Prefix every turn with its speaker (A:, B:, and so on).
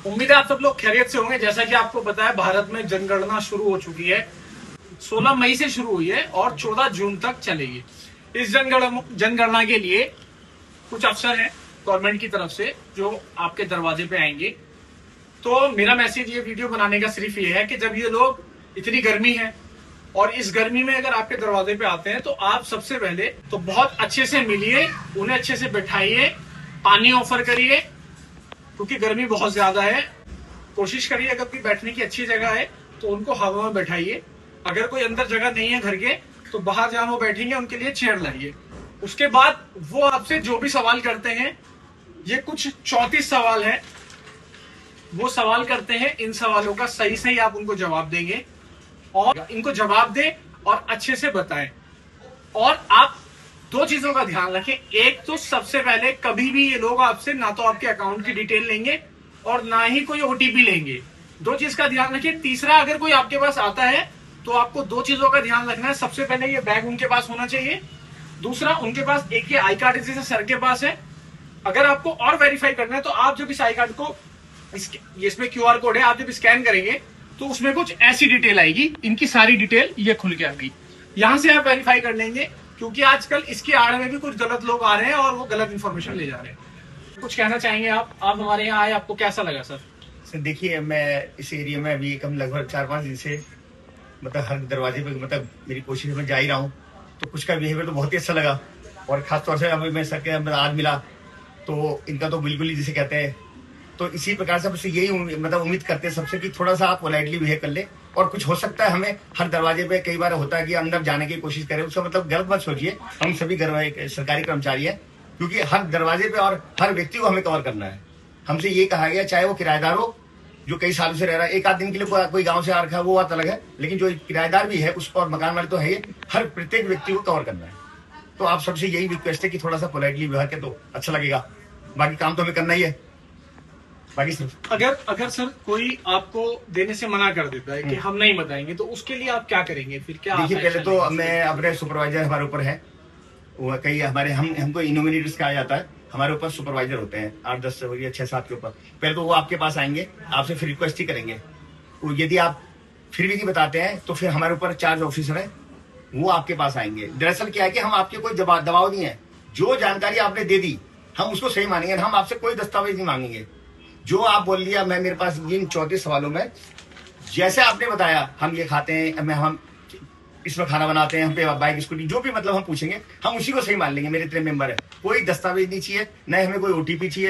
A: उम्मीद है आप सब लोग खैरियत से होंगे। जैसा कि आपको पता है, भारत में जनगणना शुरू हो चुकी है। 16 मई से शुरू हुई है और 14 जून तक चलेगी। इस जनगणना के लिए कुछ अफसर हैं गवर्नमेंट की तरफ से जो आपके दरवाजे पे आएंगे। तो मेरा मैसेज ये वीडियो बनाने का सिर्फ ये है कि जब ये लोग, इतनी गर्मी है और इस गर्मी में अगर आपके दरवाजे पे आते हैं तो आप सबसे पहले तो बहुत अच्छे से मिलिए, उन्हें अच्छे से बैठाइए, पानी ऑफर करिए क्योंकि गर्मी बहुत ज्यादा है। कोशिश करिए अगर कोई बैठने की अच्छी जगह है तो उनको हवा में बैठाइए। अगर कोई अंदर जगह नहीं है घर के तो बाहर जहां वो बैठेंगे उनके लिए चेयर लाइए। उसके बाद वो आपसे जो भी सवाल करते हैं, ये कुछ 34 सवाल है, वो सवाल करते हैं। इन सवालों का सही सही आप उनको जवाब देंगे और इनको जवाब दें और अच्छे से बताएं। और आप दो चीजों का ध्यान रखें। एक तो सबसे पहले कभी भी ये लोग आपसे ना तो आपके अकाउंट की डिटेल लेंगे और ना ही कोई ओटीपी लेंगे। दो चीज का ध्यान रखें। तीसरा, अगर कोई आपके पास आता है तो आपको दो चीजों का ध्यान रखना है। सबसे पहले ये बैग उनके पास होना चाहिए। दूसरा, उनके पास एक ये आई कार्ड जैसे सर के पास है। अगर आपको और वेरीफाई करना है तो आप जब इस आई कार्ड को, इसमें क्यूआर कोड है, आप जब स्कैन करेंगे तो उसमें कुछ ऐसी डिटेल आएगी। इनकी सारी डिटेल ये खुल के आ गई। यहां से आप वेरीफाई कर लेंगे क्योंकि आजकल इसके आड़ में भी कुछ गलत लोग आ रहे हैं और वो गलत इन्फॉर्मेशन ले जा रहे हैं। कुछ कहना चाहेंगे आप हमारे यहाँ आए, आपको कैसा लगा सर?
B: सर देखिए, मैं इस एरिया में अभी कम लगभग 4-5 दिन से मतलब हर दरवाजे पे मतलब मेरी कोशिश में जा ही रहा हूँ, तो कुछ का बिहेवियर तो बहुत ही अच्छा लगा। और खासतौर से अभी मैं सर के अंदर आज मिला तो इनका तो बिल्कुल ही जिसे कहते हैं, तो इसी प्रकार से सबसे यही मतलब उम्मीद करते हैं सबसे कि थोड़ा सा आप पोलाइटली बिहेव कर ले। और कुछ हो सकता है हमें हर दरवाजे पे कई बार होता है कि अंदर जाने की कोशिश करें, उसका मतलब गलत मत सोचिए। हम सभी सरकारी कर्मचारी हैं, क्योंकि हर दरवाजे पे और हर व्यक्ति को हमें कवर करना है। हमसे ये कहा गया, चाहे वो किराएदार हो जो कई सालों से रह रहा है, एक आध दिन के लिए कोई गांव से आ रखा है वो बात अलग है, लेकिन जो किराएदार भी है उसको और मकान वाले तो है, हर प्रत्येक व्यक्ति को कवर करना है। तो आप सबसे यही रिक्वेस्ट है कि थोड़ा सा पोलाइटली व्यवहार के तो अच्छा लगेगा। बाकी काम तो हमें करना ही है। बाकी सिर्फ
A: अगर सर कोई आपको देने से मना कर देता है कि हम नहीं बताएंगे तो उसके लिए आप क्या करेंगे फिर? क्या
B: देखिए, पहले तो मैं अपने सुपरवाइजर हमारे ऊपर है, वो कई हमारे हमको इनोमिनेटर्स कहा जाता है, हमारे ऊपर सुपरवाइजर होते हैं 8-10 या 6-7 के ऊपर। पहले तो वो आपके पास आएंगे, आपसे फिर रिक्वेस्ट ही करेंगे। यदि आप फिर भी नहीं बताते हैं तो फिर हमारे ऊपर चार्ज ऑफिसर है, वो आपके पास आएंगे। दरअसल क्या है कि हम आपके कोई दबाव नहीं है, जो जानकारी आपने दे दी हम उसको सही मानेंगे। हम आपसे कोई दस्तावेज नहीं मांगेंगे। जो आप बोल लिया, मैं मेरे पास इन 34 सवालों में जैसे आपने बताया, हम ये खाते हैं, हम इसमें खाना बनाते हैं, हम पे बाइक स्कूटी जो भी मतलब हम पूछेंगे हम उसी को सही मान लेंगे। मेरे इतने मेंबर है, कोई दस्तावेज नहीं चाहिए, न हमें कोई ओटीपी चाहिए।